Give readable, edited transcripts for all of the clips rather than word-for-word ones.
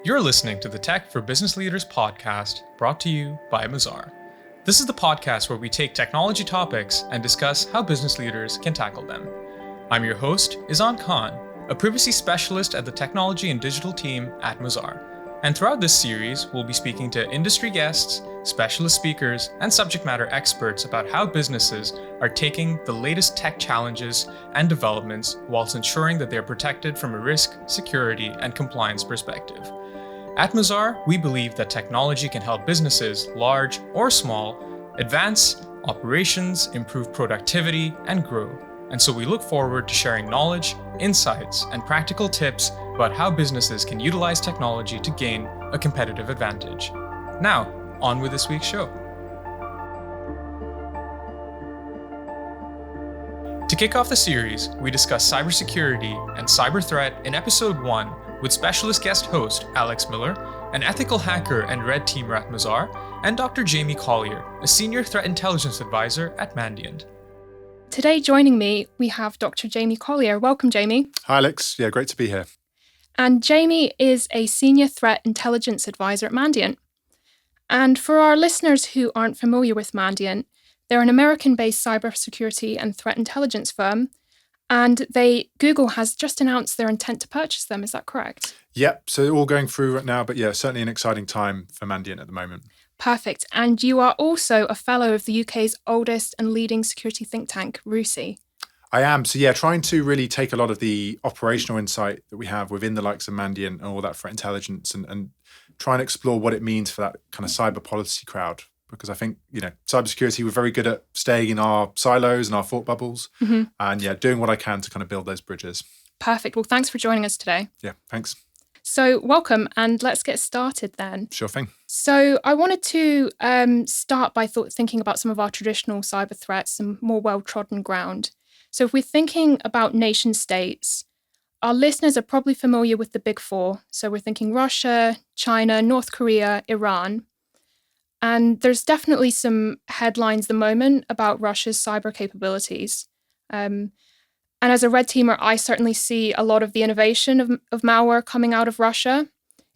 You're listening to the Tech for Business Leaders podcast, brought to you by Mazars. This is the podcast where we take technology topics and discuss how business leaders can tackle them. I'm your host, Izan Khan, a privacy specialist at the technology and digital team at Mazars. And throughout this series, we'll be speaking to industry guests, specialist speakers, and subject matter experts about how businesses are taking the latest tech challenges and developments whilst ensuring that they're protected from a risk, security, and compliance perspective. At Mazars, we believe that technology can help businesses, large or small, advance operations, improve productivity, and grow. And so we look forward to sharing knowledge, insights, and practical tips about how businesses can utilize technology to gain a competitive advantage. Now, on with this week's show. To kick off the series, we discuss cybersecurity and cyber threat in episode 1 with specialist guest host Alex Miller, an ethical hacker and red teamer at Mazars, and Dr. Jamie Collier, a senior threat intelligence advisor at Mandiant. Today joining me, we have Dr. Jamie Collier. Welcome, Jamie. Hi, Alex. Yeah, great to be here. And Jamie is a senior threat intelligence advisor at Mandiant. And for our listeners who aren't familiar with Mandiant, they're an American-based cybersecurity and threat intelligence firm. And Google has just announced their intent to purchase them. Is that correct? Yep. So all going through right now, but yeah, certainly an exciting time for Mandiant at the moment. Perfect. And you are also a fellow of the UK's oldest and leading security think tank, RUSI. I am. So yeah, trying to really take a lot of the operational insight that we have within the likes of Mandiant and all that threat intelligence and try and explore what it means for that kind of cyber policy crowd. Because I think, cybersecurity, we're very good at staying in our silos and our thought bubbles and doing what I can to kind of build those bridges. Perfect. Well, thanks for joining us today. Yeah, thanks. So welcome, and let's get started then. Sure thing. So I wanted to start by thinking about some of our traditional cyber threats and more well-trodden ground. So if we're thinking about nation states, our listeners are probably familiar with the big four. So we're thinking Russia, China, North Korea, Iran. And there's definitely some headlines at the moment about Russia's cyber capabilities. And as a red teamer, I certainly see a lot of the innovation of malware coming out of Russia.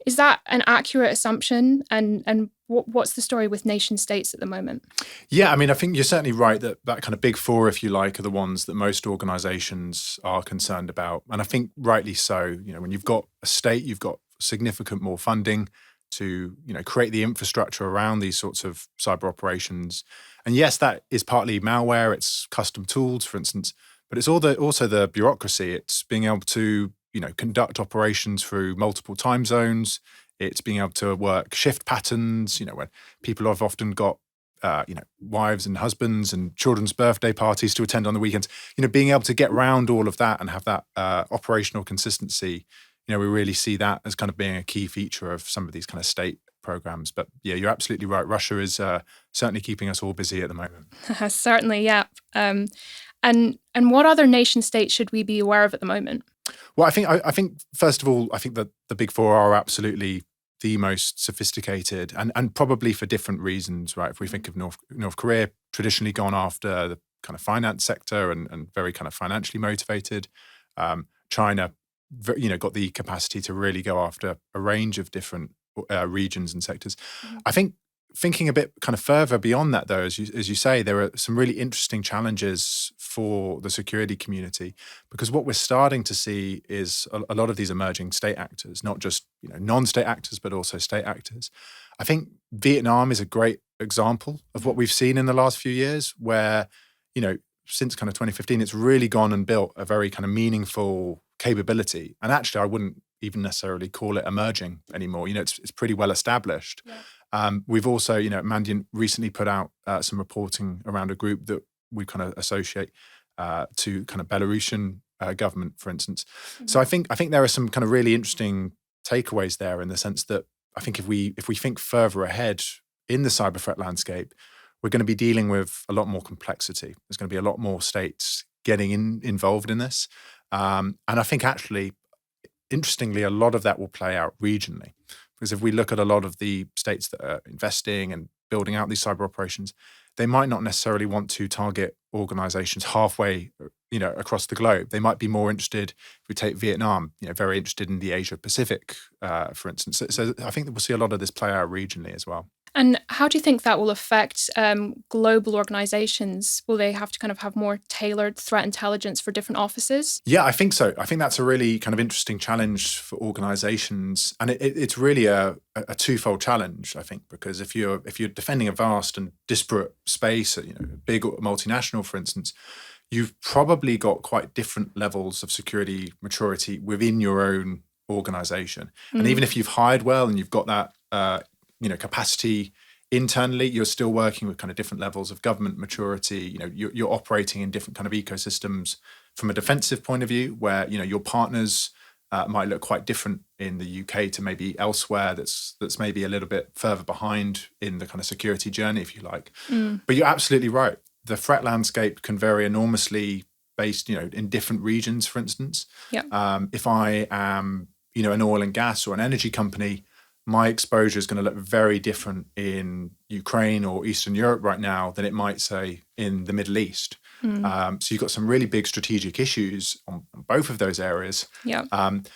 Is that an accurate assumption? And what's the story with nation states at the moment? Yeah, I mean, I think you're certainly right that kind of big four, if you like, are the ones that most organizations are concerned about. And I think rightly so. When you've got a state, you've got significant more funding to create the infrastructure around these sorts of cyber operations. And yes, that is partly malware, it's custom tools, for instance, but it's also the bureaucracy. It's being able to conduct operations through multiple time zones. It's being able to work shift patterns, when people have often got wives and husbands and children's birthday parties to attend on the weekends, being able to get around all of that and have that operational consistency. We really see that as kind of being a key feature of some of these kind of state programs. But yeah, you're absolutely right. Russia is certainly keeping us all busy at the moment. Certainly, yeah. And what other nation states should we be aware of at the moment? Well, I think first of all, I think that the big four are absolutely the most sophisticated and probably for different reasons, right? If we think of North Korea, traditionally gone after the kind of finance sector and very kind of financially motivated. China, got the capacity to really go after a range of different regions and sectors. I think thinking a bit kind of further beyond that, though, as you say, there are some really interesting challenges for the security community, because what we're starting to see is a lot of these emerging state actors, not just non-state actors, but also state actors. I think Vietnam is a great example of what we've seen in the last few years, where since kind of 2015, it's really gone and built a very kind of meaningful capability. And actually, I wouldn't even necessarily call it emerging anymore. It's pretty well established. Yeah. We've also, Mandiant recently put out some reporting around a group that we kind of associate to kind of Belarusian government, for instance. Mm-hmm. So I think there are some kind of really interesting takeaways there, in the sense that I think if we think further ahead in the cyber threat landscape, we're going to be dealing with a lot more complexity. There's going to be a lot more states getting involved in this. And I think actually, interestingly, a lot of that will play out regionally. Because if we look at a lot of the states that are investing and building out these cyber operations, they might not necessarily want to target organizations halfway across the globe. They might be more interested, if we take Vietnam, very interested in the Asia Pacific, for instance. So I think that we'll see a lot of this play out regionally as well. And how do you think that will affect global organizations? Will they have to kind of have more tailored threat intelligence for different offices? Yeah, I think so. I think that's a really kind of interesting challenge for organizations. And it's really a twofold challenge, I think, because if you're defending a vast and disparate space, a big multinational, for instance, you've probably got quite different levels of security maturity within your own organization. And even if you've hired well and you've got that capacity internally, you're still working with kind of different levels of government maturity. You're operating in different kind of ecosystems from a defensive point of view, where your partners might look quite different in the UK to maybe elsewhere that's maybe a little bit further behind in the kind of security journey, if you like. But you're absolutely right. The threat landscape can vary enormously based, in different regions, for instance. Yeah. If I am, an oil and gas or an energy company, my exposure is going to look very different in Ukraine or Eastern Europe right now than it might, say, in the Middle East. So you've got some really big strategic issues on both of those areas. Yeah.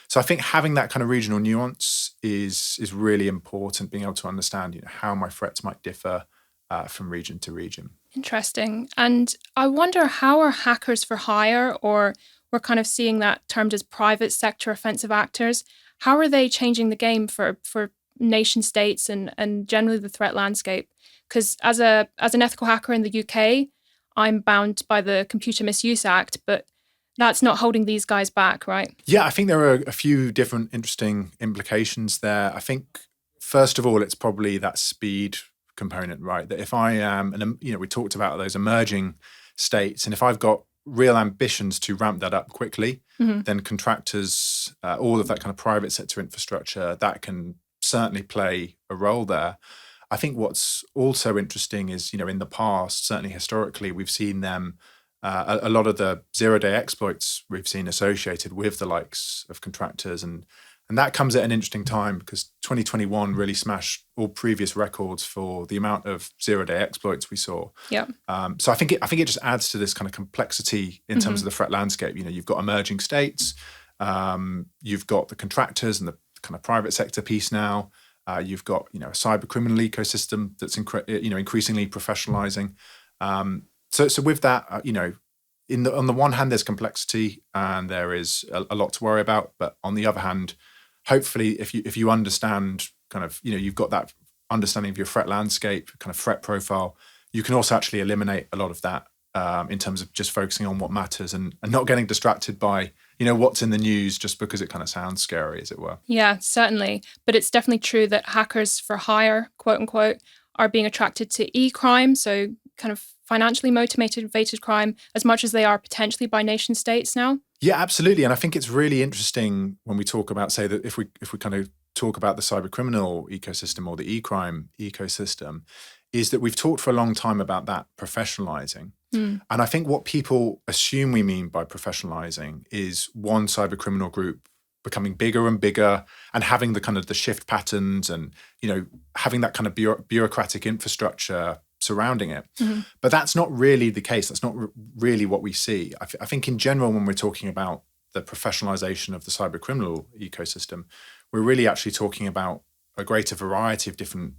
So I think having that kind of regional nuance is really important, being able to understand how my threats might differ from region to region. Interesting. And I wonder, how are hackers for hire, or we're kind of seeing that termed as private sector offensive actors, how are they changing the game for nation states and generally the threat landscape? Because as an ethical hacker in the UK, I'm bound by the Computer Misuse Act, but that's not holding these guys back, right? Yeah, I think there are a few different interesting implications there. I think, first of all, it's probably that speed component, right? That if I am, and we talked about those emerging states, and if I've got real ambitions to ramp that up quickly, then contractors, all of that kind of private sector infrastructure, that can certainly play a role there. I think what's also interesting is, in the past, certainly historically, we've seen them, a lot of the zero-day exploits we've seen associated with the likes of contractors, and that comes at an interesting time because 2021 really smashed all previous records for the amount of zero-day exploits we saw. Yeah. So I think it just adds to this kind of complexity in terms of the threat landscape. You've got emerging states, you've got the contractors and the kind of private sector piece now. You've got a cyber criminal ecosystem that's increasingly professionalizing. So with that, on the one hand, there's complexity and there is a lot to worry about. But on the other hand, hopefully, if you understand kind of, you've got that understanding of your threat landscape, kind of threat profile, you can also actually eliminate a lot of that in terms of just focusing on what matters and not getting distracted by, what's in the news just because it kind of sounds scary, as it were. Yeah, certainly. But it's definitely true that hackers for hire, quote unquote, are being attracted to e-crime, so kind of financially motivated crime, as much as they are potentially by nation states now. Yeah, absolutely. And I think it's really interesting when we talk about, say, that if we kind of talk about the cyber criminal ecosystem or the e-crime ecosystem, is that we've talked for a long time about that professionalizing. And I think what people assume we mean by professionalizing is one cyber criminal group becoming bigger and bigger and having the kind of the shift patterns and, having that kind of bureaucratic infrastructure surrounding it. But that's not really the case. That's not really what we see. I think in general, when we're talking about the professionalization of the cyber criminal ecosystem, we're really actually talking about a greater variety of different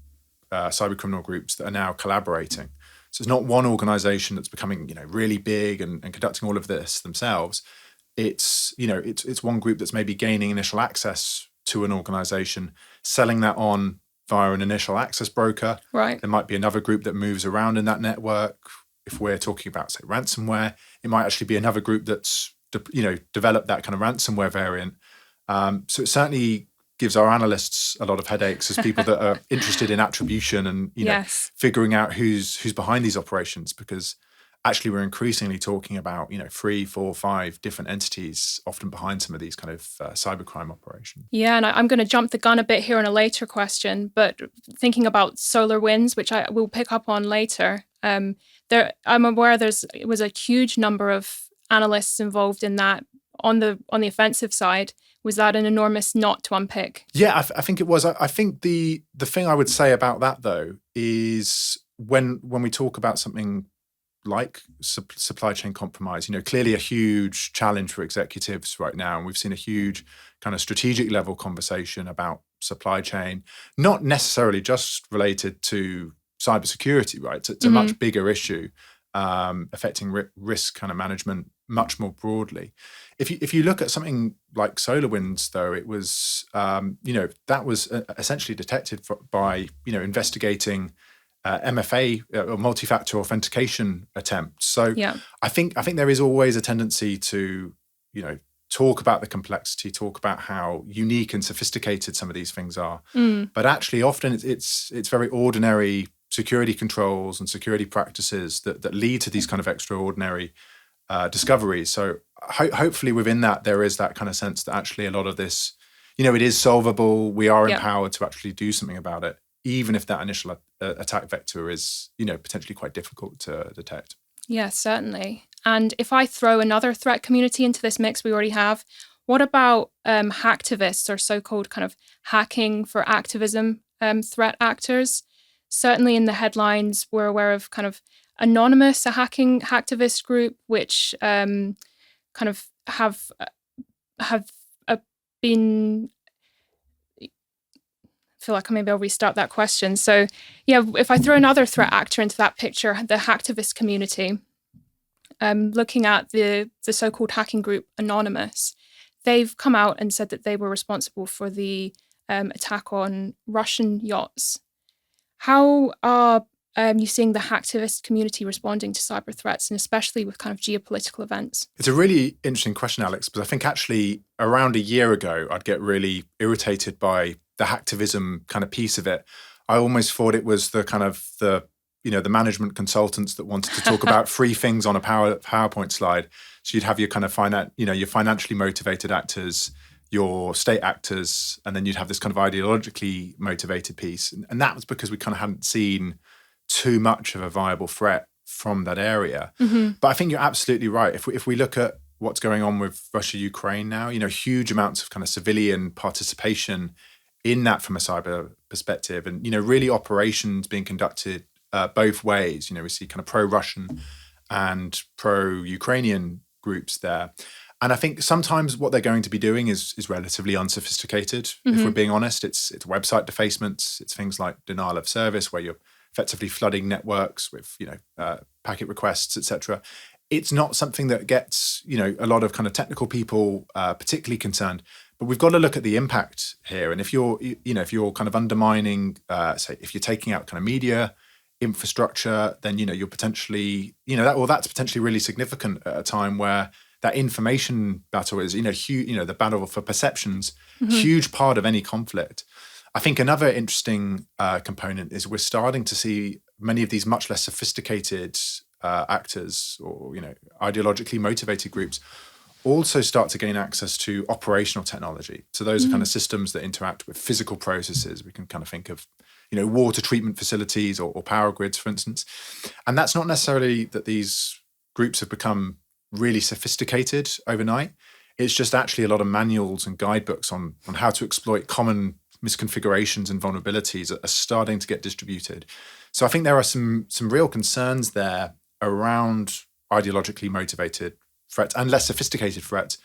cyber criminal groups that are now collaborating. So it's not one organization that's becoming, really big and conducting all of this themselves. It's one group that's maybe gaining initial access to an organization, selling that on via an initial access broker. Right. There might be another group that moves around in that network. If we're talking about, say, ransomware, it might actually be another group that's, developed that kind of ransomware variant. So it certainly gives our analysts a lot of headaches as people that are interested in attribution and, Yes. figuring out who's behind these operations, because actually we're increasingly talking about, 3, 4, 5 different entities often behind some of these kind of cybercrime operations. Yeah, and I'm going to jump the gun a bit here in a later question, but thinking about SolarWinds, which I will pick up on later, I'm aware it was a huge number of analysts involved in that on the offensive side. Was that an enormous knot to unpick? Yeah, I think it was. I think the thing I would say about that, though, is when we talk about something like supply chain compromise, clearly a huge challenge for executives right now. And we've seen a huge kind of strategic level conversation about supply chain, not necessarily just related to cybersecurity, right? It's a much bigger issue affecting risk kind of management much more broadly. If you look at something like SolarWinds, though, it was, that was essentially detected by, investigating MFA or multi-factor authentication attempts. So I think there is always a tendency to, talk about the complexity, talk about how unique and sophisticated some of these things are. But actually, often it's very ordinary security controls and security practices that lead to these kind of extraordinary discoveries. So hopefully within that, there is that kind of sense that actually a lot of this, it is solvable. We are empowered to actually do something about it, even if that initial attack vector is, potentially quite difficult to detect. Yeah, certainly. And if I throw another threat community into this mix we already have, what about hacktivists, or so-called kind of hacking for activism threat actors? Certainly in the headlines, we're aware of kind of Anonymous, a hacktivist group, which kind of have been... I feel like maybe I'll restart that question. So yeah, if I throw another threat actor into that picture, the hacktivist community, looking at the so-called hacking group Anonymous, they've come out and said that they were responsible for the attack on Russian yachts. How are you seeing the hacktivist community responding to cyber threats, and especially with kind of geopolitical events? It's a really interesting question, Alex, because I think actually around a year ago, I'd get really irritated by the hacktivism kind of piece of it. I almost thought it was the kind of the management consultants that wanted to talk about free things on a PowerPoint slide. So you'd have your kind of your financially motivated actors, your state actors, and then you'd have this kind of ideologically motivated piece. And that was because we kind of hadn't seen too much of a viable threat from that area. But I think you're absolutely right. If we look at what's going on with Russia, Ukraine now, huge amounts of kind of civilian participation in that from a cyber perspective, and, really operations being conducted both ways. We see kind of pro-Russian and pro-Ukrainian groups there. And I think sometimes what they're going to be doing is relatively unsophisticated. If we're being honest, it's website defacements, it's things like denial of service, where you're effectively flooding networks with packet requests, etc. It's not something that gets a lot of kind of technical people particularly concerned. But we've got to look at the impact here. And if you're kind of undermining, say, if you're taking out kind of media infrastructure, then you're potentially that's potentially really significant at a time where that information battle is huge, the battle for perceptions, huge part of any conflict. I think another interesting component is we're starting to see many of these much less sophisticated actors or ideologically motivated groups also start to gain access to operational technology. So those are kind of systems that interact with physical processes. We can kind of think of water treatment facilities or power grids, for instance. And that's not necessarily that these groups have become really sophisticated overnight. It's just actually a lot of manuals and guidebooks on how to exploit common misconfigurations and vulnerabilities are starting to get distributed. So I think there are some real concerns there around ideologically motivated threats and less sophisticated threats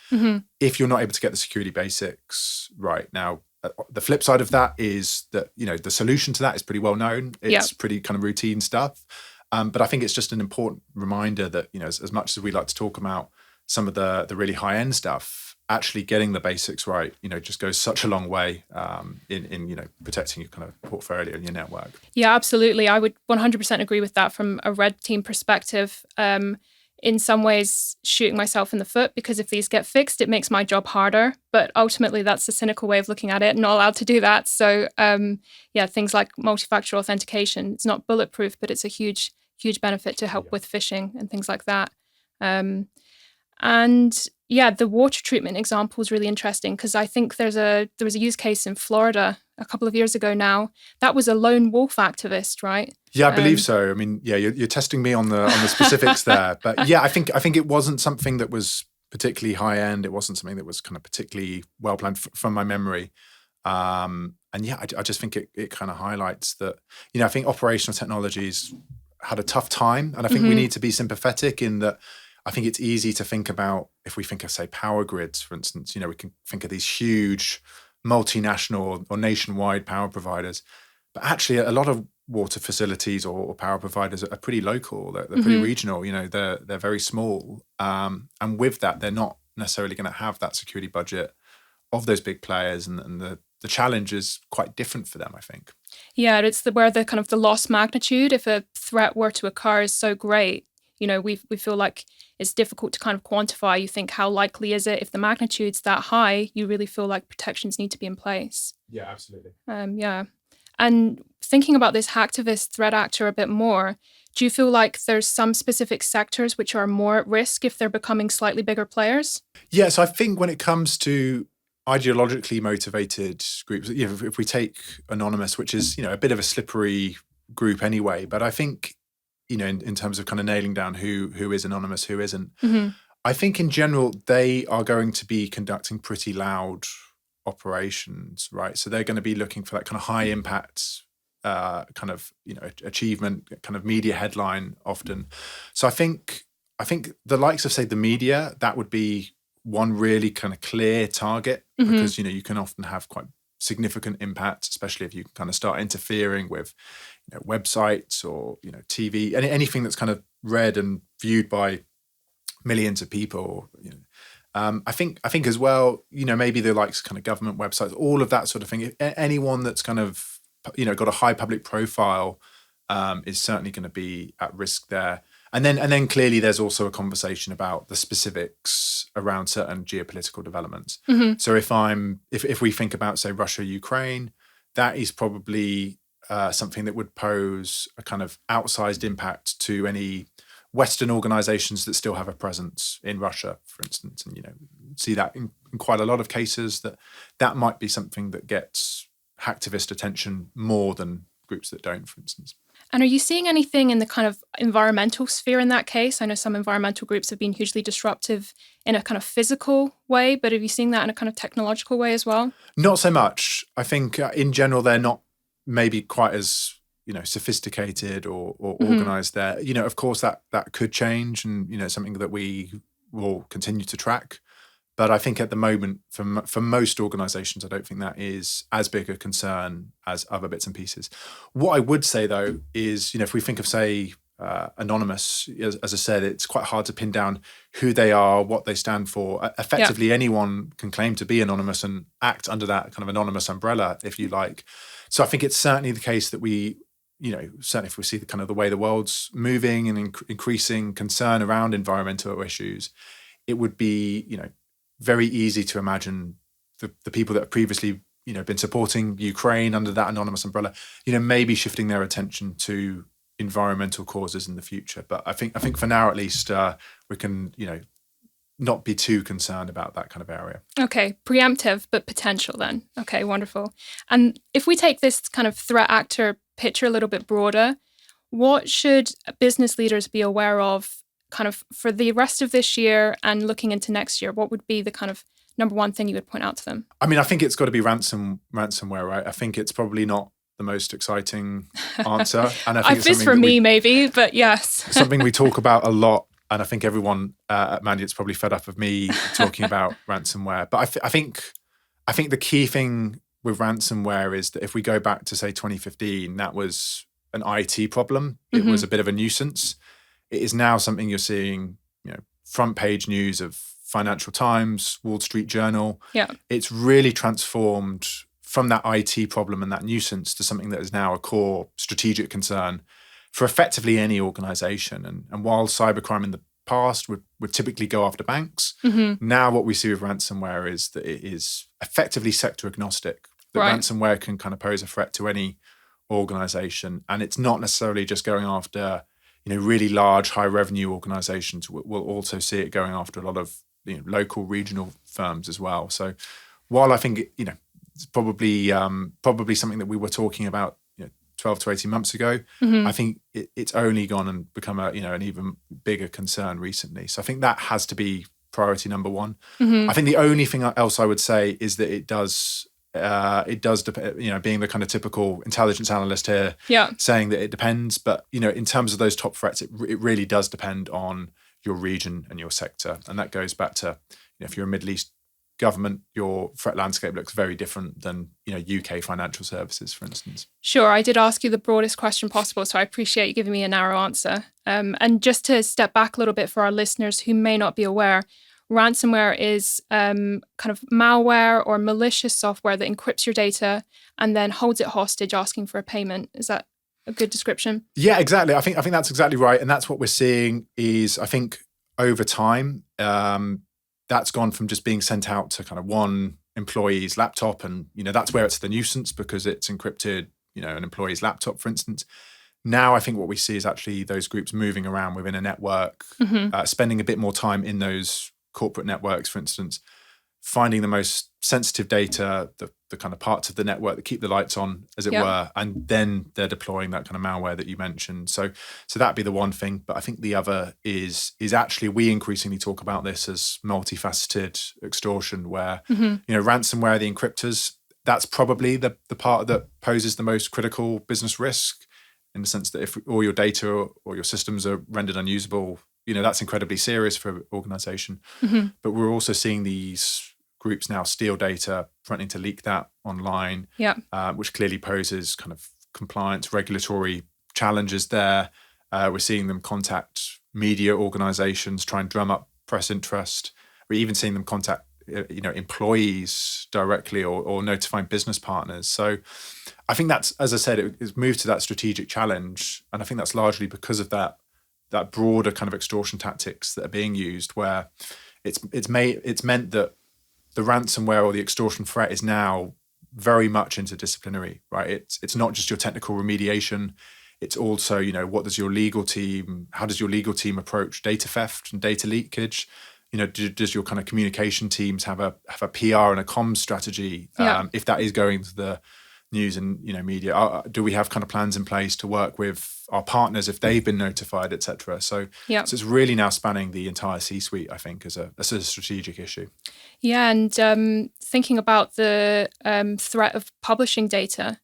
if you're not able to get the security basics right. Now, the flip side of that is that, the solution to that is pretty well known. It's pretty kind of routine stuff. But I think it's just an important reminder that, as much as we like to talk about some of the really high-end stuff, actually getting the basics right, just goes such a long way in protecting your kind of portfolio and your network. Yeah, absolutely. I would 100% agree with that from a red team perspective. In some ways, shooting myself in the foot, because if these get fixed, it makes my job harder. But ultimately, that's the cynical way of looking at it. Not allowed to do that. So things like multi-factor authentication, it's not bulletproof, but it's a huge benefit to help with phishing and things like that. The water treatment example is really interesting, because I think there was a use case in Florida a couple of years ago now. That was a lone wolf activist, right? Yeah, I believe so. I mean, you're testing me on the specifics there, but yeah, I think it wasn't something that was particularly high end. It wasn't something that was kind of particularly well planned from my memory. I just think it kind of highlights that, I think operational technologies had a tough time. And I think we need to be sympathetic in that. I think it's easy to think about, if we think of, say, power grids, for instance, we can think of these huge multinational or nationwide power providers. But actually, a lot of water facilities or power providers are pretty local. They're pretty regional. They're very small. And with that, they're not necessarily going to have that security budget of those big players. And the challenge is quite different for them, I think. Yeah, it's where the kind of the loss magnitude, if a threat were to occur, is so great. We feel like it's difficult to kind of quantify. You think, how likely is it? If the magnitude's that high, you really feel like protections need to be in place. Yeah, absolutely. Yeah. And thinking about this hacktivist threat actor a bit more, do you feel like there's some specific sectors which are more at risk if they're becoming slightly bigger players? Yeah, so I think when it comes to ideologically motivated groups, if we take Anonymous, which is, a bit of a slippery group anyway, but I think, in terms of kind of nailing down who is anonymous, who isn't. I think in general, they are going to be conducting pretty loud operations, right? So they're going to be looking for that kind of high impact kind of, achievement, kind of media headline often. So I think the likes of, say, the media, that would be one really kind of clear target because, you can often have quite significant impact, especially if you kind of start interfering with websites or TV, anything that's kind of read and viewed by millions of people. I think as well, maybe the likes of kind of government websites, all of that sort of thing. Anyone that's kind of got a high public profile is certainly going to be at risk there. And then clearly there's also a conversation about the specifics around certain geopolitical developments. So if we think about, say, Russia, Ukraine, that is probably something that would pose a kind of outsized impact to any Western organizations that still have a presence in Russia, for instance. And, see that in quite a lot of cases that might be something that gets hacktivist attention more than groups that don't, for instance. And are you seeing anything in the kind of environmental sphere in that case? I know some environmental groups have been hugely disruptive in a kind of physical way, but have you seen that in a kind of technological way as well? Not so much. I think in general, they're not maybe quite as, sophisticated or organized there. Of course, that could change and, something that we will continue to track. But I think at the moment, for most organizations, I don't think that is as big a concern as other bits and pieces. What I would say, though, is, if we think of, say, Anonymous, as I said, it's quite hard to pin down who they are, what they stand for. Effectively, anyone can claim to be anonymous and act under that kind of anonymous umbrella, if you like. So I think it's certainly the case that we, certainly if we see the kind of the way the world's moving and increasing concern around environmental issues, it would be, very easy to imagine the people that have previously, been supporting Ukraine under that anonymous umbrella, maybe shifting their attention to environmental causes in the future. But I think for now, at least, we can, not be too concerned about that kind of area. Okay, preemptive, but potential then. Okay, wonderful. And if we take this kind of threat actor picture a little bit broader, what should business leaders be aware of kind of for the rest of this year and looking into next year? What would be the kind of number one thing you would point out to them? I mean, I think it's got to be ransomware, right? I think it's probably not the most exciting answer. And I think it's for me, maybe, but yes. Something we talk about a lot. And I think everyone at Mandiant's probably fed up of me talking about ransomware. But I think the key thing with ransomware is that if we go back to, say, 2015, that was an IT problem. It was a bit of a nuisance. It is now something you're seeing, front page news of Financial Times, Wall Street Journal. Yeah. It's really transformed from that IT problem and that nuisance to something that is now a core strategic concern for effectively any organization. And while cybercrime in the past would typically go after banks, now what we see with ransomware is that it is effectively sector agnostic. That ransomware can kind of pose a threat to any organization. And it's not necessarily just going after, really large, high revenue organizations. We'll also see it going after a lot of local, regional firms as well. So while I think, it's probably something that we were talking about 12 to 18 months ago, I think it's only gone and become an even bigger concern recently. So I think that has to be priority number one. I think the only thing else I would say is that it does it does depend, being the kind of typical intelligence analyst here, saying that it depends. But, in terms of those top threats, it really does depend on your region and your sector. And that goes back to, if you're a Middle East government, your threat landscape looks very different than, UK financial services, for instance. Sure. I did ask you the broadest question possible, so I appreciate you giving me a narrow answer. And just to step back a little bit for our listeners who may not be aware, ransomware is kind of malware or malicious software that encrypts your data and then holds it hostage, asking for a payment. Is that a good description? Yeah, exactly. I think that's exactly right. And that's what we're seeing is, I think, over time, that's gone from just being sent out to kind of one employee's laptop. And, that's where it's the nuisance because it's encrypted, an employee's laptop, for instance. Now, I think what we see is actually those groups moving around within a network, spending a bit more time in those corporate networks, for instance, finding the most sensitive data, the kind of parts of the network that keep the lights on, as it were, and then they're deploying that kind of malware that you mentioned. So that'd be the one thing. But I think the other is actually we increasingly talk about this as multifaceted extortion, where ransomware, the encryptors, that's probably the part that poses the most critical business risk, in the sense that if all your data or your systems are rendered unusable, that's incredibly serious for an organization. But we're also seeing these groups now steal data, threatening to leak that online, which clearly poses kind of compliance, regulatory challenges there. We're seeing them contact media organizations, try and drum up press interest. We're even seeing them contact employees directly or notifying business partners. So I think that's, as I said, it's moved to that strategic challenge. And I think that's largely because of that broader kind of extortion tactics that are being used, where it's meant that the ransomware or the extortion threat is now very much interdisciplinary, right? It's not just your technical remediation. It's also, how does your legal team approach data theft and data leakage? Does your kind of communication teams have a PR and a comms strategy? If that is going to the news and media, do we have kind of plans in place to work with our partners if they've been notified, etc.? So it's really now spanning the entire C-suite, I think, as a strategic issue. Yeah, and thinking about the threat of publishing data,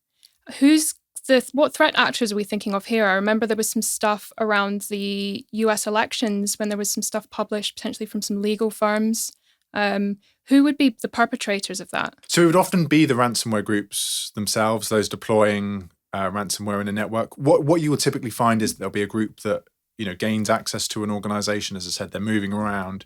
what threat actors are we thinking of here? I remember there was some stuff around the US elections when there was some stuff published potentially from some legal firms. Who would be the perpetrators of that? So it would often be the ransomware groups themselves, those deploying ransomware in a network. What you will typically find is there'll be a group that gains access to an organization. As I said, they're moving around,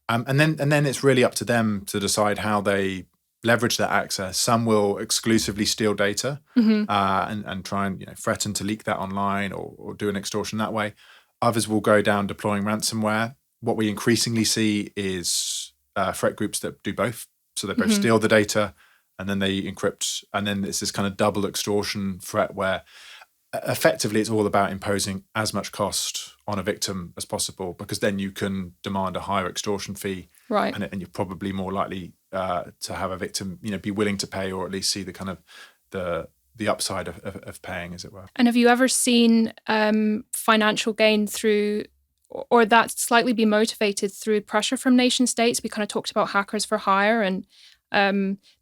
and then it's really up to them to decide how they leverage that access. Some will exclusively steal data and try and threaten to leak that online or do an extortion that way. Others will go down deploying ransomware. What we increasingly see is threat groups that do both. So they both steal the data and then they encrypt. And then it's this kind of double extortion threat where effectively it's all about imposing as much cost on a victim as possible, because then you can demand a higher extortion fee. Right. And you're probably more likely to have a victim, be willing to pay, or at least see the kind of the upside of paying, as it were. And have you ever seen financial gain through, or that slightly be motivated through pressure from nation states? We kind of talked about hackers for hire, and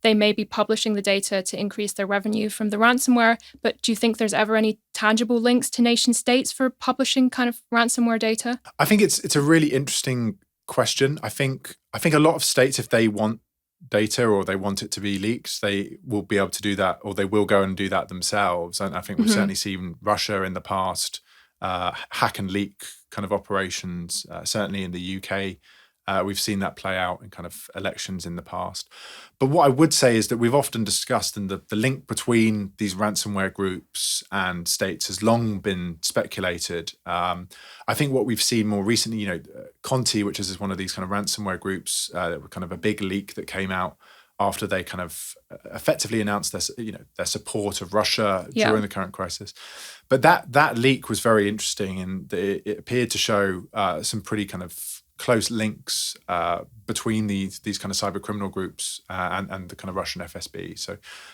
they may be publishing the data to increase their revenue from the ransomware. But do you think there's ever any tangible links to nation states for publishing kind of ransomware data? I think it's a really interesting question. I think a lot of states, if they want data or they want it to be leaked, they will be able to do that, or they will go and do that themselves. And I think we've certainly seen Russia in the past hack and leak kind of operations. Certainly in the UK, we've seen that play out in kind of elections in the past. But what I would say is that we've often discussed, and the link between these ransomware groups and states has long been speculated. I think what we've seen more recently, Conti, which is one of these kind of ransomware groups, that were kind of a big leak that came out after they kind of effectively announced their support of Russia during the current crisis. But that leak was very interesting, and it appeared to show some pretty kind of close links between these kind of cyber criminal groups and the kind of Russian FSB.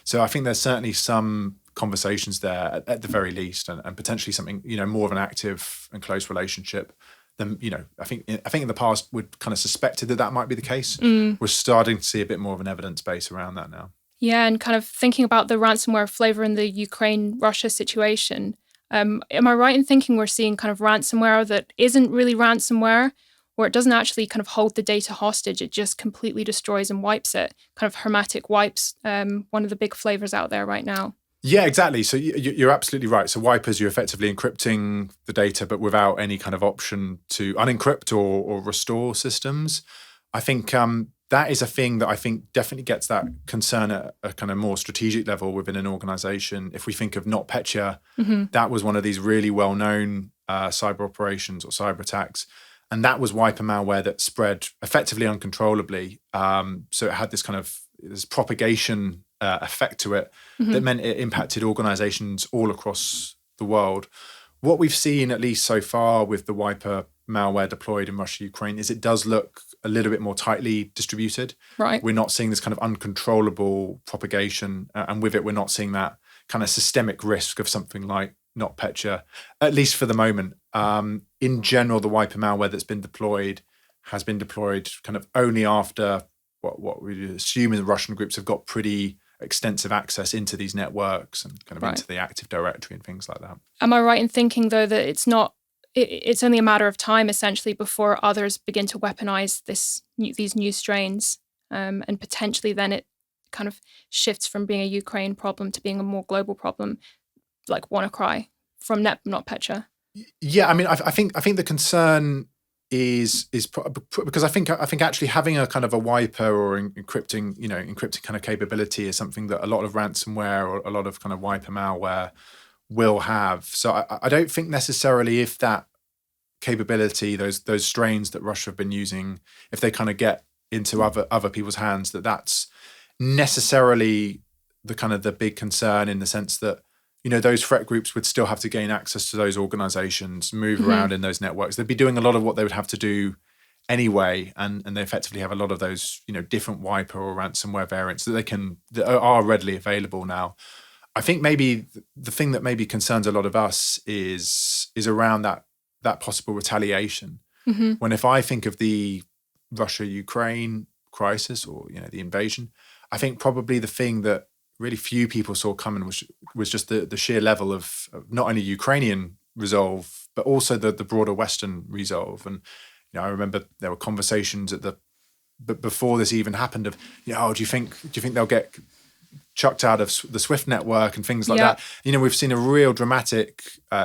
So I think there's certainly some conversations there at the very least, and potentially something more of an active and close relationship. Then I think in the past we'd kind of suspected that might be the case. We're starting to see a bit more of an evidence base around that now. Yeah, and kind of thinking about the ransomware flavor in the Ukraine-Russia situation, am I right in thinking we're seeing kind of ransomware that isn't really ransomware, or it doesn't actually kind of hold the data hostage, it just completely destroys and wipes it, kind of hermetic wipes, one of the big flavors out there right now? Yeah, exactly. So you're absolutely right. So wipers, you're effectively encrypting the data, but without any kind of option to unencrypt or restore systems. I think that is a thing that I think definitely gets that concern at a kind of more strategic level within an organization. If we think of NotPetya, that was one of these really well-known cyber operations or cyber attacks. And that was wiper malware that spread effectively uncontrollably. So it had this kind of this propagation effect to it that meant it impacted organizations all across the world. What we've seen, at least so far, with the wiper malware deployed in Russia, Ukraine, is it does look a little bit more tightly distributed. Right. We're not seeing this kind of uncontrollable propagation. And with it, we're not seeing that kind of systemic risk of something like NotPetya, at least for the moment. In general, the wiper malware that's been deployed has been deployed kind of only after what we assume the Russian groups have got pretty extensive access into these networks and kind of into the Active Directory and things like that. Am I right in thinking, though, that it's only a matter of time, essentially, before others begin to weaponize these new strains, and potentially then it kind of shifts from being a Ukraine problem to being a more global problem, like WannaCry from NotPetya? Yeah, I mean, I think the concern is because I think actually having a kind of a wiper or encrypting kind of capability is something that a lot of ransomware or a lot of kind of wiper malware will have. So I don't think necessarily if that capability, those strains that Russia have been using, if they kind of get into other people's hands, that's necessarily the kind of the big concern, in the sense that, you know, those threat groups would still have to gain access to those organizations, move around in those networks. They'd be doing a lot of what they would have to do anyway, and they effectively have a lot of those, you know, different wiper or ransomware variants that are readily available now. I think maybe the thing that maybe concerns a lot of us is around that possible retaliation. When if I think of the Russia-Ukraine crisis, or, you know, the invasion, I think probably the thing that really few people saw coming was just the sheer level of not only Ukrainian resolve, but also the broader Western resolve. And, you know, I remember there were conversations but before this even happened of, you know, do you think they'll get chucked out of the SWIFT network and things like that? You know, we've seen a real dramatic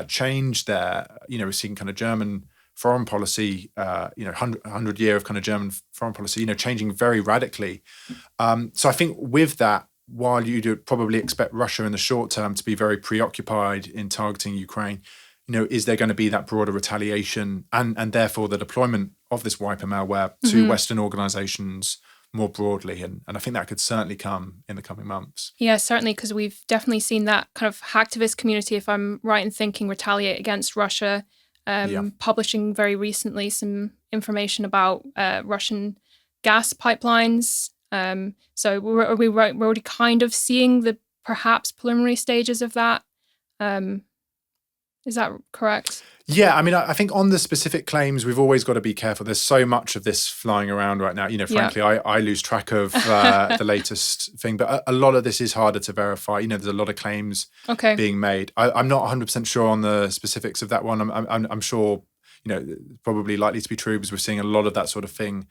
change there. You know, we've seen kind of German foreign policy, 100 year of kind of German foreign policy, you know, changing very radically. So I think with that, while you'd probably expect Russia in the short term to be very preoccupied in targeting Ukraine, you know, is there going to be that broader retaliation and therefore the deployment of this wiper malware to Western organizations more broadly? And I think that could certainly come in the coming months. Yeah, certainly, because we've definitely seen that kind of hacktivist community, if I'm right in thinking, retaliate against Russia, publishing very recently some information about Russian gas pipelines. So we're already kind of seeing the perhaps preliminary stages of that. Is that correct? Yeah, I mean, I think on the specific claims, we've always got to be careful. There's so much of this flying around right now. You know, frankly, I lose track of the latest thing, but a lot of this is harder to verify. You know, there's a lot of claims being made. I'm not 100% sure on the specifics of that one. I'm sure, you know, probably likely to be true, because we're seeing a lot of that sort of thing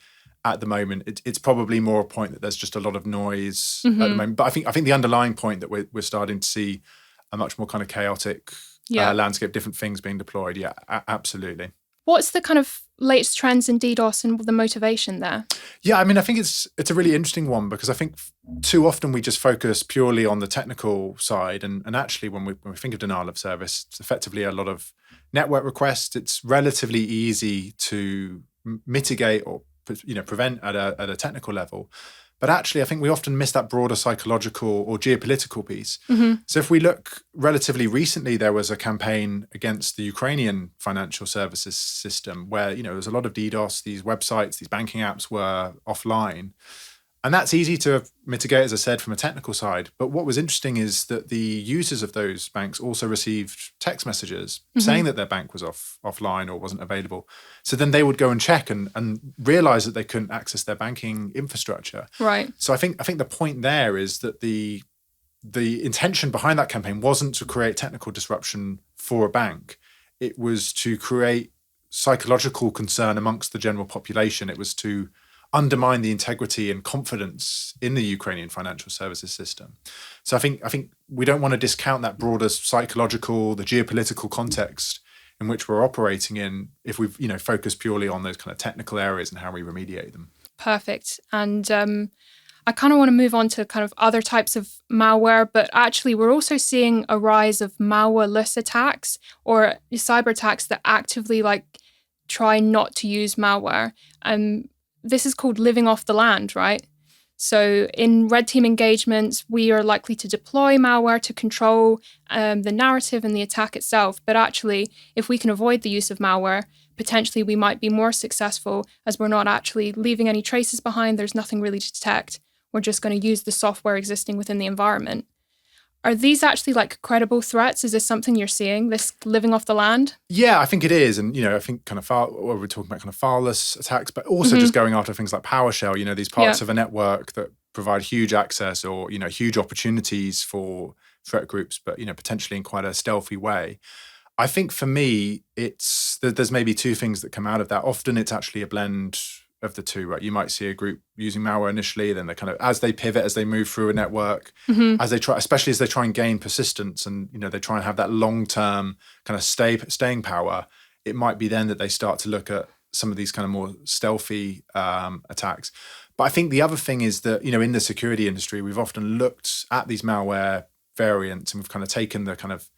at the moment. It's probably more a point that there's just a lot of noise at the moment. But I think the underlying point that we're starting to see a much more kind of chaotic landscape, different things being deployed. Yeah, absolutely. What's the kind of latest trends in DDoS and the motivation there? Yeah, I mean, I think it's a really interesting one, because I think too often we just focus purely on the technical side. And actually, when we think of denial of service, it's effectively a lot of network requests. It's relatively easy to mitigate or, you know, prevent at a technical level. But actually, I think we often miss that broader psychological or geopolitical piece. So if we look relatively recently, there was a campaign against the Ukrainian financial services system where, you know, there was a lot of DDoS. These websites, these banking apps were offline. And that's easy to mitigate, as I said, from a technical side. But what was interesting is that the users of those banks also received text messages saying that their bank was offline or wasn't available. So then they would go and check and realize that they couldn't access their banking infrastructure. Right. So I think the point there is that the intention behind that campaign wasn't to create technical disruption for a bank. It was to create psychological concern amongst the general population. It was to undermine the integrity and confidence in the Ukrainian financial services system. So I think we don't want to discount that broader psychological, the geopolitical context in which we're operating in if we've focused purely on those kind of technical areas and how we remediate them. Perfect. And I kind of want to move on to kind of other types of malware, but actually we're also seeing a rise of malware-less attacks or cyber attacks that actively try not to use malware. This is called living off the land, right? So in red team engagements, we are likely to deploy malware to control the narrative and the attack itself. But actually, if we can avoid the use of malware, potentially we might be more successful as we're not actually leaving any traces behind. There's nothing really to detect. We're just going to use the software existing within the environment. Are these actually credible threats? Is this something you're seeing, this living off the land? Yeah, I think it is. And, I think we're talking about kind of fileless attacks, but also just going after things like PowerShell, these parts of a network that provide huge access or, huge opportunities for threat groups, but, potentially in quite a stealthy way. I think for me, there's maybe two things that come out of that. Often it's actually a blend of the two, right? You might see a group using malware initially, then they kind of, as they pivot, as they move through a network, as they try, especially as they try and gain persistence and, they try and have that long-term kind of staying power, it might be then that they start to look at some of these kind of more stealthy attacks. But I think the other thing is that, in the security industry, we've often looked at these malware variants and we've kind of taken the kind of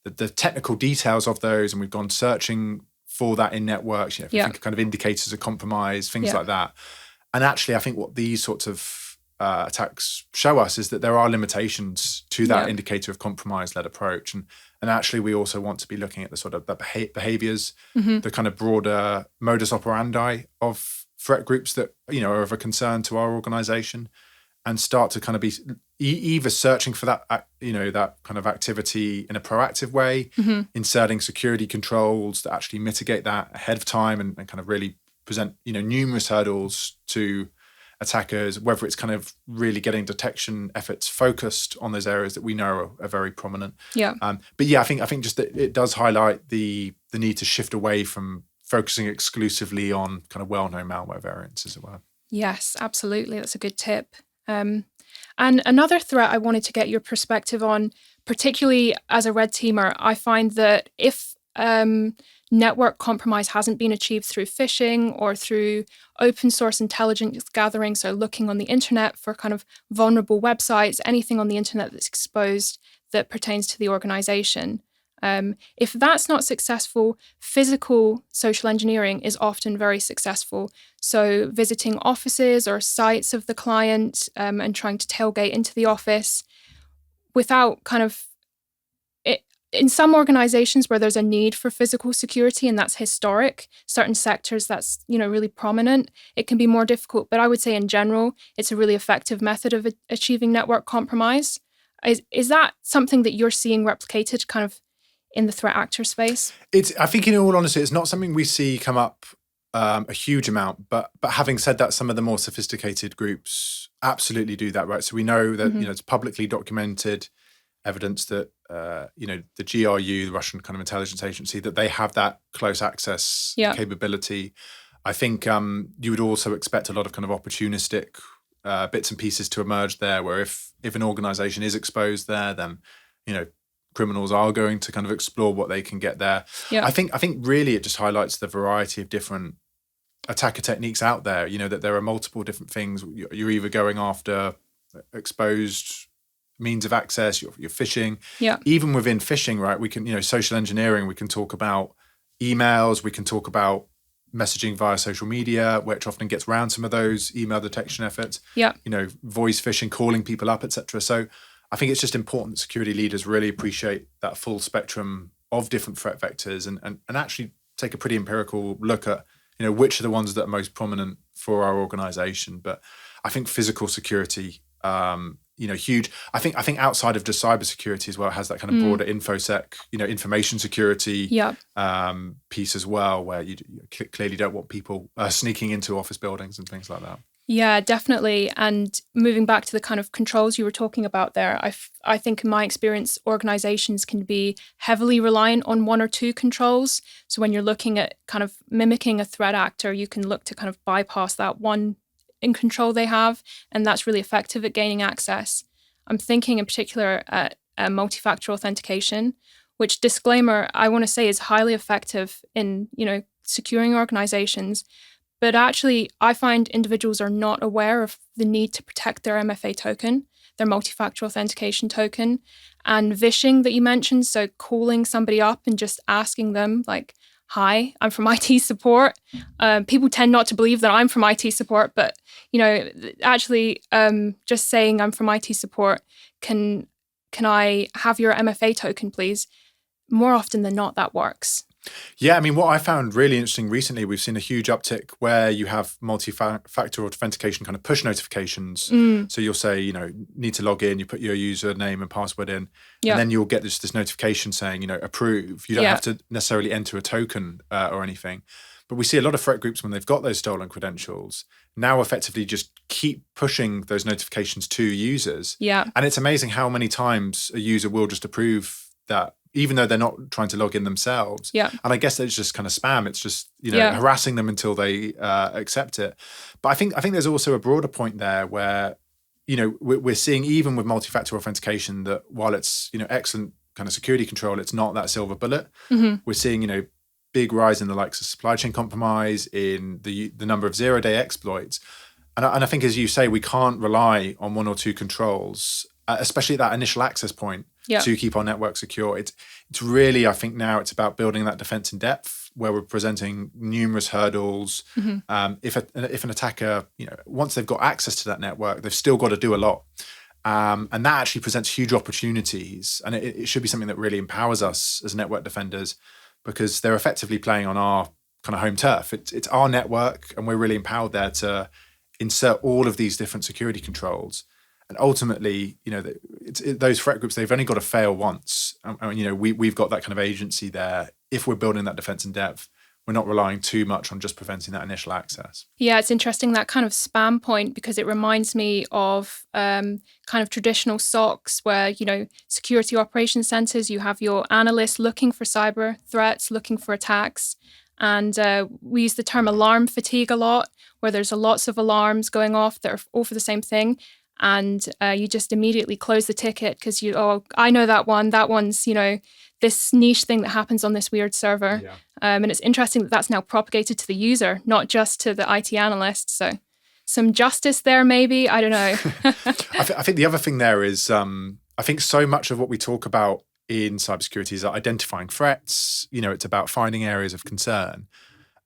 the technical details of those and we've gone searching for that in networks, if you think of kind of indicators of compromise, things like that. And actually, I think what these sorts of attacks show us is that there are limitations to that indicator of compromise-led approach. And actually, we also want to be looking at the sort of the behaviors, the kind of broader modus operandi of threat groups that, are of a concern to our organization and start to kind of be either searching for that, that kind of activity in a proactive way, inserting security controls that actually mitigate that ahead of time and kind of really present, numerous hurdles to attackers, whether it's kind of really getting detection efforts focused on those areas that we know are very prominent. But I think just that it does highlight the need to shift away from focusing exclusively on kind of well-known malware variants, as it were. Yes, absolutely. That's a good tip. And another threat I wanted to get your perspective on, particularly as a red teamer, I find that if network compromise hasn't been achieved through phishing or through open source intelligence gathering, so looking on the internet for kind of vulnerable websites, anything on the internet that's exposed that pertains to the organization. If that's not successful, physical social engineering is often very successful. So visiting offices or sites of the client and trying to tailgate into the office without kind of it. In some organizations where there's a need for physical security and that's historic, certain sectors that's, really prominent, it can be more difficult. But I would say in general, it's a really effective method of achieving network compromise. Is that something that you're seeing replicated kind of in the threat actor space? I think in all honesty, it's not something we see come up a huge amount, but having said that, some of the more sophisticated groups absolutely do that, right? So we know that, it's publicly documented evidence that, the GRU, the Russian kind of intelligence agency, that they have that close access capability. I think you would also expect a lot of kind of opportunistic bits and pieces to emerge there, where if an organization is exposed there, then, criminals are going to kind of explore what they can get there. I think really it just highlights the variety of different attacker techniques out there, that there are multiple different things. You're either going after exposed means of access, you're phishing. Even within phishing, right, we can, social engineering, we can talk about emails, we can talk about messaging via social media, which often gets around some of those email detection efforts. Voice phishing, calling people up, etc. So I think it's just important that security leaders really appreciate that full spectrum of different threat vectors and actually take a pretty empirical look at, which are the ones that are most prominent for our organization. But I think physical security, huge. I think outside of just cybersecurity as well, it has that kind of broader infosec, information security piece as well, where you clearly don't want people sneaking into office buildings and things like that. Yeah, definitely. And moving back to the kind of controls you were talking about there, I think in my experience, organizations can be heavily reliant on one or two controls. So when you're looking at kind of mimicking a threat actor, you can look to kind of bypass that one in control they have. And that's really effective at gaining access. I'm thinking in particular at multi-factor authentication, which, disclaimer, I want to say is highly effective in, securing organizations. But actually, I find individuals are not aware of the need to protect their MFA token, their multi-factor authentication token, and vishing that you mentioned. So calling somebody up and just asking them like, hi, I'm from IT support. People tend not to believe that I'm from IT support, but, actually just saying I'm from IT support, can I have your MFA token, please? More often than not, that works. Yeah, I mean, what I found really interesting recently, we've seen a huge uptick where you have multi-factor authentication kind of push notifications. So you'll say, need to log in, you put your username and password in, and then you'll get this notification saying, approve. You don't have to necessarily enter a token or anything. But we see a lot of threat groups when they've got those stolen credentials now effectively just keep pushing those notifications to users. Yeah. And it's amazing how many times a user will just approve that, even though they're not trying to log in themselves. Yeah. And I guess it's just kind of spam. It's just, harassing them until they accept it. But I think there's also a broader point there where, we're seeing even with multi-factor authentication that while it's, excellent kind of security control, it's not that silver bullet. Mm-hmm. We're seeing, big rise in the likes of supply chain compromise, in the number of zero-day exploits. And I think, as you say, we can't rely on one or two controls, especially at that initial access point, to keep our network secure. It's really, I think now it's about building that defense in depth, where we're presenting numerous hurdles. Mm-hmm. If an attacker, once they've got access to that network, they've still got to do a lot. And that actually presents huge opportunities. And it should be something that really empowers us as network defenders, because they're effectively playing on our kind of home turf. It's our network, and we're really empowered there to insert all of these different security controls. And ultimately, those threat groups, they've only got to fail once. And, we've got that kind of agency there. If we're building that defense in depth, we're not relying too much on just preventing that initial access. Yeah, it's interesting, that kind of spam point, because it reminds me of kind of traditional SOCs where, security operations centers, you have your analysts looking for cyber threats, looking for attacks. And we use the term alarm fatigue a lot, where there's lots of alarms going off that are all for the same thing. And you just immediately close the ticket because I know that one. That one's, this niche thing that happens on this weird server. Yeah. And it's interesting that that's now propagated to the user, not just to the IT analyst. So some justice there, maybe. I don't know. I think the other thing there is, I think so much of what we talk about in cybersecurity is identifying threats. It's about finding areas of concern.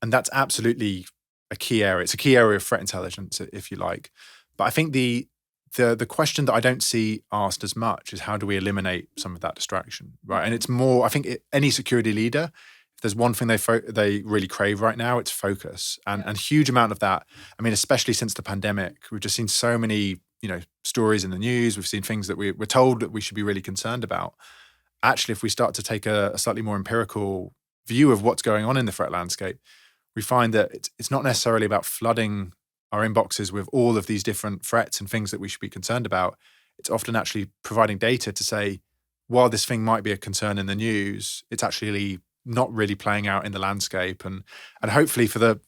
And that's absolutely a key area. It's a key area of threat intelligence, if you like. But I think the question that I don't see asked as much is, how do we eliminate some of that distraction, right? And it's more, I think any security leader, if there's one thing they really crave right now, it's focus. And huge amount of that, I mean, especially since the pandemic, we've just seen so many, stories in the news. We've seen things that we're told that we should be really concerned about. Actually, if we start to take a slightly more empirical view of what's going on in the threat landscape, we find that it's not necessarily about flooding our inboxes with all of these different threats and things that we should be concerned about. It's often actually providing data to say, while this thing might be a concern in the news, it's actually not really playing out in the landscape. And hopefully for the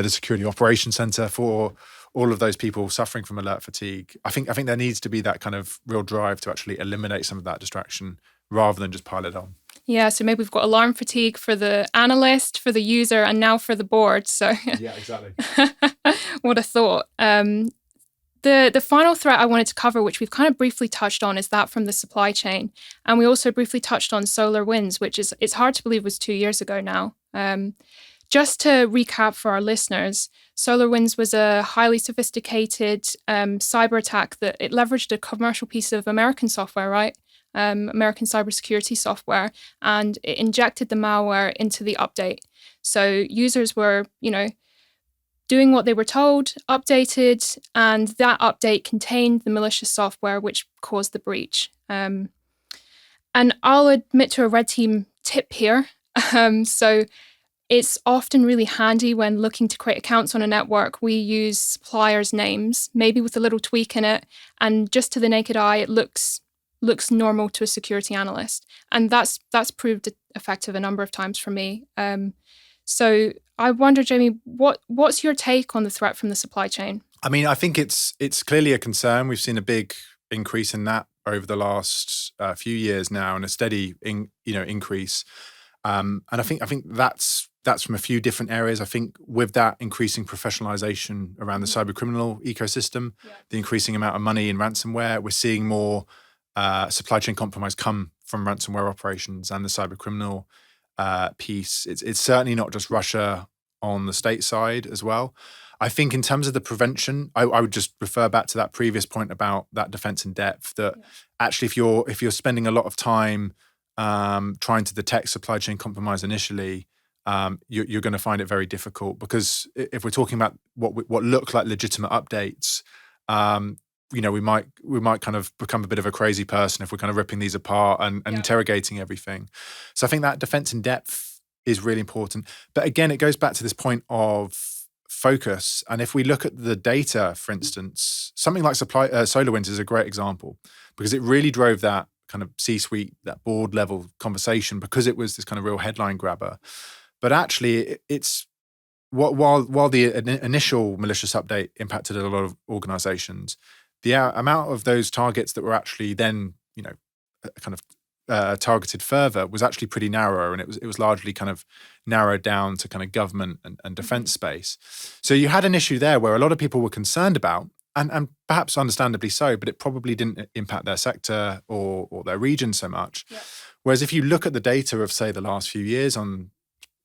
Security Operations Center, for all of those people suffering from alert fatigue, I think there needs to be that kind of real drive to actually eliminate some of that distraction rather than just pile it on. Yeah, so maybe we've got alarm fatigue for the analyst, for the user, and now for the board. So yeah, exactly. What a thought. The final threat I wanted to cover, which we've kind of briefly touched on, is that from the supply chain. And we also briefly touched on SolarWinds, which it's hard to believe was 2 years ago now. Just to recap for our listeners, SolarWinds was a highly sophisticated cyber attack that it leveraged a commercial piece of American software, right? American cybersecurity software, and it injected the malware into the update. So users were, doing what they were told, updated, and that update contained the malicious software which caused the breach. And I'll admit to a red team tip here. So it's often really handy when looking to create accounts on a network. We use suppliers' names, maybe with a little tweak in it, and just to the naked eye, it looks normal to a security analyst, and that's proved effective a number of times for me. So I wonder, Jamie, what's your take on the threat from the supply chain? I mean, I think it's clearly a concern. We've seen a big increase in that over the last few years now, and a steady increase. And I think that's from a few different areas. I think with that increasing professionalization around the cyber criminal ecosystem, the increasing amount of money in ransomware, we're seeing more supply chain compromise come from ransomware operations and the cyber criminal piece. It's certainly not just Russia on the state side as well. I think in terms of the prevention, I would just refer back to that previous point about that defense in depth, that actually if you're spending a lot of time trying to detect supply chain compromise initially, you're going to find it very difficult, because if we're talking about what look like legitimate updates, we might kind of become a bit of a crazy person if we're kind of ripping these apart and interrogating everything. So I think that defense in depth is really important. But again, it goes back to this point of focus. And if we look at the data, for instance, something like SolarWinds is a great example, because it really drove that kind of C-suite, that board level conversation, because it was this kind of real headline grabber. But actually, it's while the initial malicious update impacted a lot of organizations, the amount of those targets that were actually then, kind of targeted further was actually pretty narrow, and it was largely kind of narrowed down to kind of government and defense space. So you had an issue there where a lot of people were concerned about, and perhaps understandably so, but it probably didn't impact their sector or their region so much. Yeah. Whereas if you look at the data of, say, the last few years on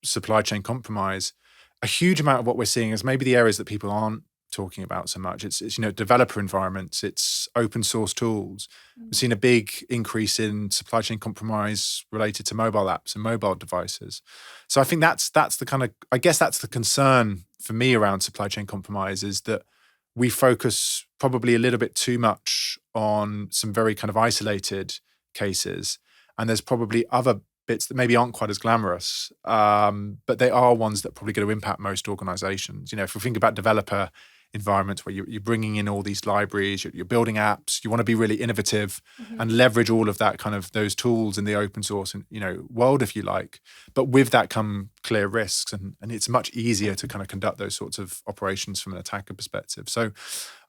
supply chain compromise, a huge amount of what we're seeing is maybe the areas that people aren't talking about so much. It's developer environments, it's open source tools. We've seen a big increase in supply chain compromise related to mobile apps and mobile devices. So I think that's the kind of, I guess that's the concern for me around supply chain compromise, is that we focus probably a little bit too much on some very kind of isolated cases, and there's probably other bits that maybe aren't quite as glamorous, but they are ones that are probably going to impact most organizations. If we think about developer environments where you're bringing in all these libraries, you're building apps, you want to be really innovative and leverage all of that kind of those tools in the open source and world, if you like. But with that come clear risks, and it's much easier to kind of conduct those sorts of operations from an attacker perspective. So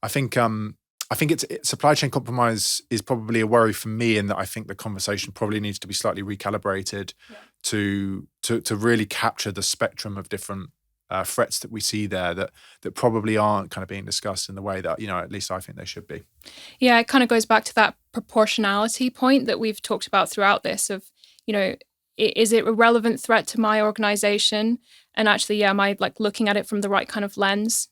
I think it's supply chain compromise is probably a worry for me, in that I think the conversation probably needs to be slightly recalibrated to really capture the spectrum of different threats that we see there that probably aren't kind of being discussed in the way that at least I think they should be. Yeah, it kind of goes back to that proportionality point that we've talked about throughout this of, is it a relevant threat to my organization? And actually, am I looking at it from the right kind of lens?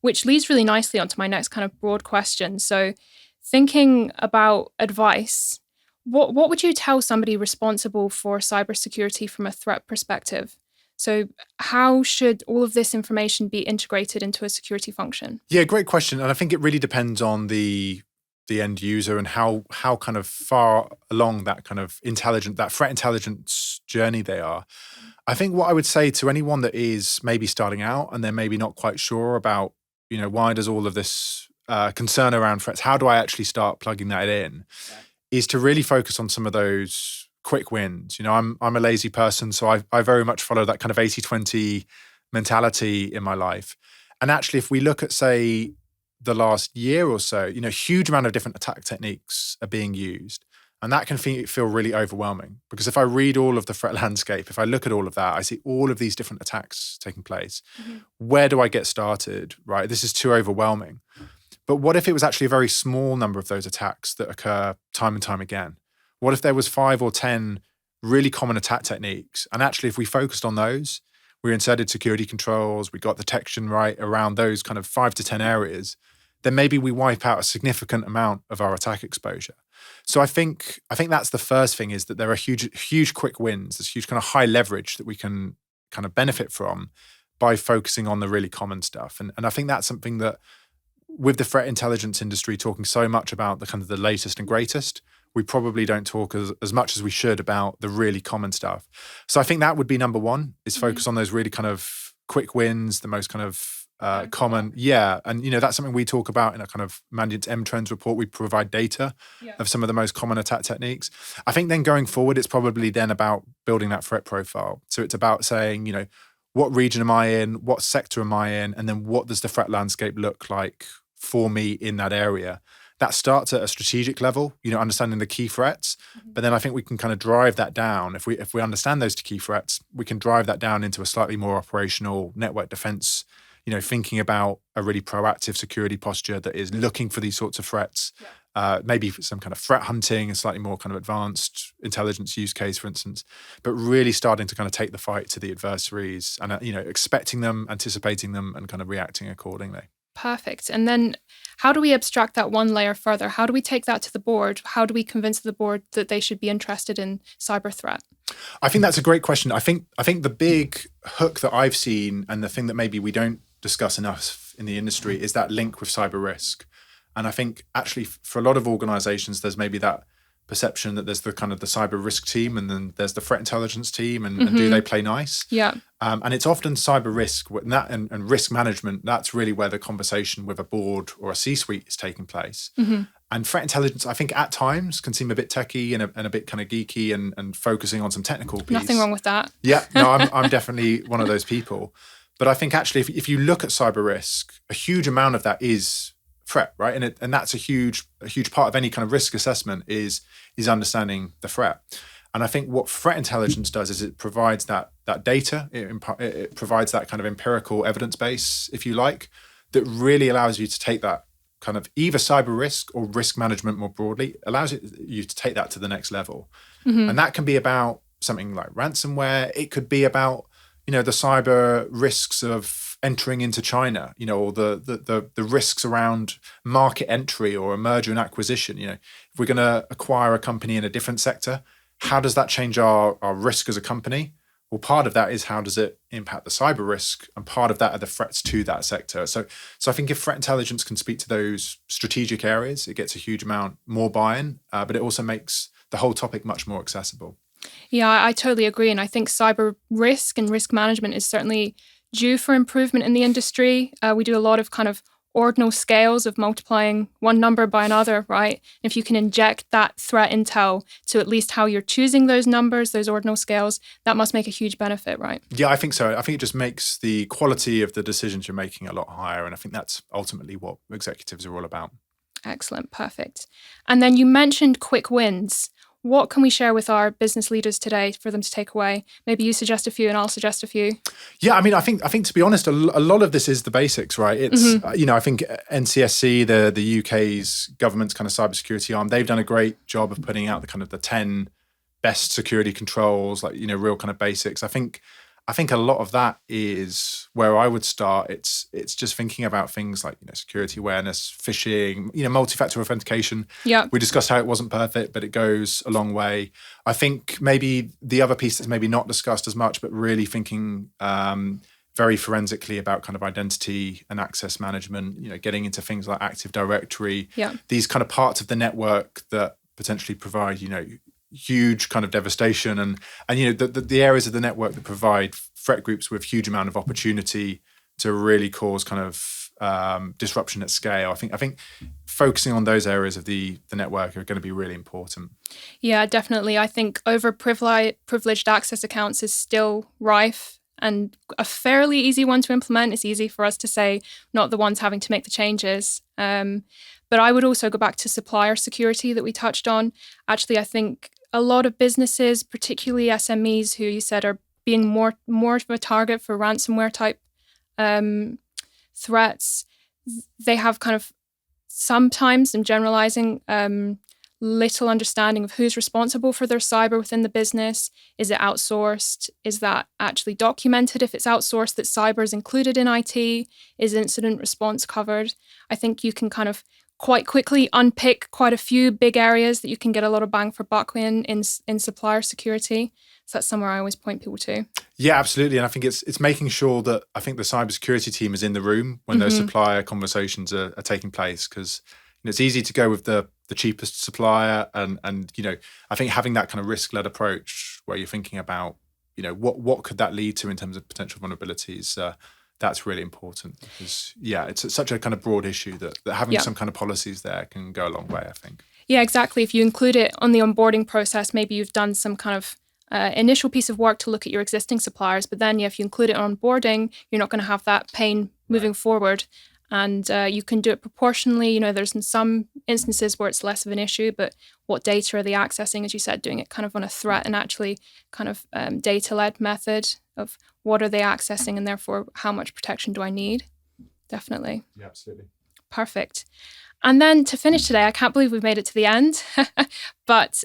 Which leads really nicely onto my next kind of broad question. So thinking about advice, what would you tell somebody responsible for cybersecurity from a threat perspective? So how should all of this information be integrated into a security function? Yeah, great question. And I think it really depends on the end user and how kind of far along that kind of that threat intelligence journey they are. I think what I would say to anyone that is maybe starting out and they're maybe not quite sure about, why does all of this concern around threats, how do I actually start plugging that in, is to really focus on some of those quick wins. I'm a lazy person, so I very much follow that kind of 80-20 mentality in my life. And actually, if we look at, say, the last year or so, huge amount of different attack techniques are being used. And that can feel really overwhelming, because if I read all of the threat landscape, if I look at all of that, I see all of these different attacks taking place. Where do I get started, right? This is too overwhelming. But what if it was actually a very small number of those attacks that occur time and time again? What if there was 5 or 10 really common attack techniques? And actually, if we focused on those, we inserted security controls, we got detection right around those kind of 5 to 10 areas, then maybe we wipe out a significant amount of our attack exposure. So I think that's the first thing, is that there are huge quick wins. There's huge kind of high leverage that we can kind of benefit from. by focusing on the really common stuff. And I think that's something that, with the threat intelligence industry talking so much about the kind of the latest and greatest, we probably don't talk as much as we should about the really common stuff. So I think that would be number one, is focus on those really kind of quick wins, the most kind of common. Yeah. And, that's something we talk about in a kind of Mandiant M Trends report. We provide data of some of the most common attack techniques. I think then going forward, it's probably then about building that threat profile. So it's about saying, what region am I in? What sector am I in? And then what does the threat landscape look like for me in that area? That starts at a strategic level, understanding the key threats. But then I think we can kind of drive that down. If we understand those key threats, we can drive that down into a slightly more operational network defense, thinking about a really proactive security posture that is looking for these sorts of threats. Maybe some kind of threat hunting, a slightly more kind of advanced intelligence use case, for instance, but really starting to kind of take the fight to the adversaries and, expecting them, anticipating them, and kind of reacting accordingly. Perfect. And then how do we abstract that one layer further? How do we take that to the board? How do we convince the board that they should be interested in cyber threat? I think that's a great question. I think the big hook that I've seen, and the thing that maybe we don't discuss enough in the industry, is that link with cyber risk. And I think actually for a lot of organizations, there's maybe that perception that there's the kind of the cyber risk team, and then there's the threat intelligence team, and do they play nice? Yeah. And it's often cyber risk and risk management. That's really where the conversation with a board or a C-suite is taking place. And threat intelligence, I think at times can seem a bit techie and a bit kind of geeky and focusing on some technical piece. Nothing wrong with that. Yeah, no, I'm definitely one of those people. But I think actually if you look at cyber risk, a huge amount of that is threat, right? And that's a huge part of any kind of risk assessment is understanding the threat. And I think what threat intelligence does is it provides that data, it provides that kind of empirical evidence base, if you like, that really allows you to take that kind of either cyber risk or risk management more broadly, allows you to take that to the next level. And that can be about something like ransomware. It could be about, the cyber risks of entering into China, or the risks around market entry or a merger and acquisition. If we're going to acquire a company in a different sector, how does that change our risk as a company? Well, part of that is how does it impact the cyber risk? And part of that are the threats to that sector. So I think if threat intelligence can speak to those strategic areas, it gets a huge amount more buy-in, but it also makes the whole topic much more accessible. Yeah, I totally agree. And I think cyber risk and risk management is certainly due for improvement in the industry. We do a lot of kind of ordinal scales of multiplying one number by another, right? If you can inject that threat intel to at least how you're choosing those numbers, those ordinal scales, that must make a huge benefit, right? Yeah, I think so. I think it just makes the quality of the decisions you're making a lot higher. And I think that's ultimately what executives are all about. Excellent. Perfect. And then you mentioned quick wins. What can we share with our business leaders today for them to take away? Maybe you suggest a few and I'll suggest a few. Yeah, I mean, I think to be honest, a lot of this is the basics, right? It's, I think NCSC, the UK's government's kind of cybersecurity arm, they've done a great job of putting out the kind of the 10 best security controls, like, real kind of basics. I think a lot of that is where I would start. It's just thinking about things like, security awareness, phishing, multi-factor authentication. Yeah. We discussed how it wasn't perfect, but it goes a long way. I think maybe the other piece that's maybe not discussed as much, but really thinking very forensically about kind of identity and access management, getting into things like Active Directory, these kind of parts of the network that potentially provide, huge kind of devastation and the areas of the network that provide threat groups with huge amount of opportunity to really cause kind of disruption at scale. I think focusing on those areas of the network are going to be really important. Yeah, definitely. I think privileged access accounts is still rife and a fairly easy one to implement. It's easy for us to say, not the ones having to make the changes. But I would also go back to supplier security that we touched on. Actually, I think a lot of businesses, particularly SMEs, who you said are being more of a target for ransomware type threats, they have kind of sometimes, I'm generalizing, little understanding of who's responsible for their cyber within the business. Is it outsourced? Is that actually documented if it's outsourced that cyber is included in IT? Is incident response covered? I think you can kind of quite quickly unpick quite a few big areas that you can get a lot of bang for buck in supplier security. So that's somewhere I always point people to. Yeah, absolutely. And I think it's making sure that I think the cybersecurity team is in the room when those supplier conversations are taking place, because it's easy to go with the cheapest supplier. And I think having that kind of risk-led approach where you're thinking about, what could that lead to in terms of potential vulnerabilities, that's really important, because, it's such a kind of broad issue that having some kind of policies there can go a long way, I think. Yeah, exactly. If you include it on the onboarding process, maybe you've done some kind of initial piece of work to look at your existing suppliers, but then if you include it on onboarding, you're not going to have that pain moving forward. And you can do it proportionally. There's some instances where it's less of an issue, but what data are they accessing? As you said, doing it kind of on a threat and actually kind of data-led method of what are they accessing, and therefore how much protection do I need? Definitely. Yeah, absolutely. Perfect. And then to finish today, I can't believe we've made it to the end. But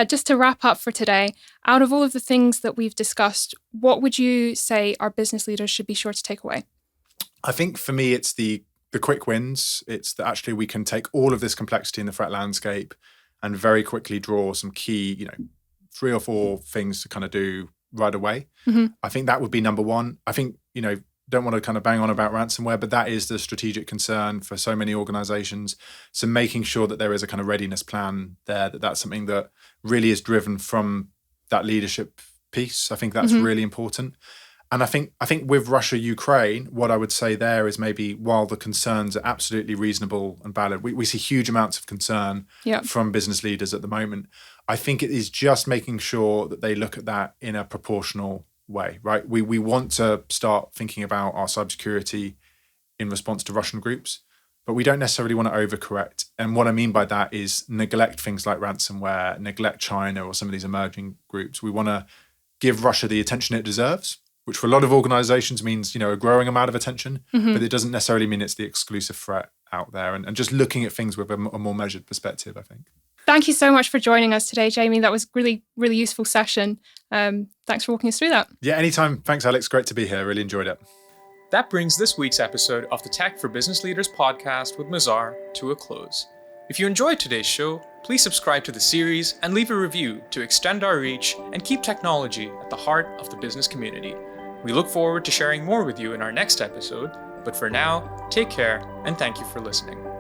just to wrap up for today, out of all of the things that we've discussed, what would you say our business leaders should be sure to take away? I think for me, it's the quick wins. It's that actually we can take all of this complexity in the threat landscape and very quickly draw some key, 3 or 4 things to kind of do right away. I think that would be number one. I think, don't want to kind of bang on about ransomware, but that is the strategic concern for so many organizations. So making sure that there is a kind of readiness plan there, that's something that really is driven from that leadership piece. I think that's really important. And I think with Russia, Ukraine, what I would say there is maybe while the concerns are absolutely reasonable and valid, we see huge amounts of concern from business leaders at the moment. I think it is just making sure that they look at that in a proportional way, right? We want to start thinking about our cybersecurity in response to Russian groups, but we don't necessarily want to overcorrect. And what I mean by that is neglect things like ransomware, neglect China or some of these emerging groups. We want to give Russia the attention it deserves, which for a lot of organizations means, a growing amount of attention, but it doesn't necessarily mean it's the exclusive threat out there. And just looking at things with a more measured perspective, I think. Thank you so much for joining us today, Jamie. That was really, really useful session. Thanks for walking us through that. Yeah, anytime. Thanks, Alex. Great to be here. Really enjoyed it. That brings this week's episode of the Tech for Business Leaders podcast with Mazars to a close. If you enjoyed today's show, please subscribe to the series and leave a review to extend our reach and keep technology at the heart of the business community. We look forward to sharing more with you in our next episode, but for now, take care and thank you for listening.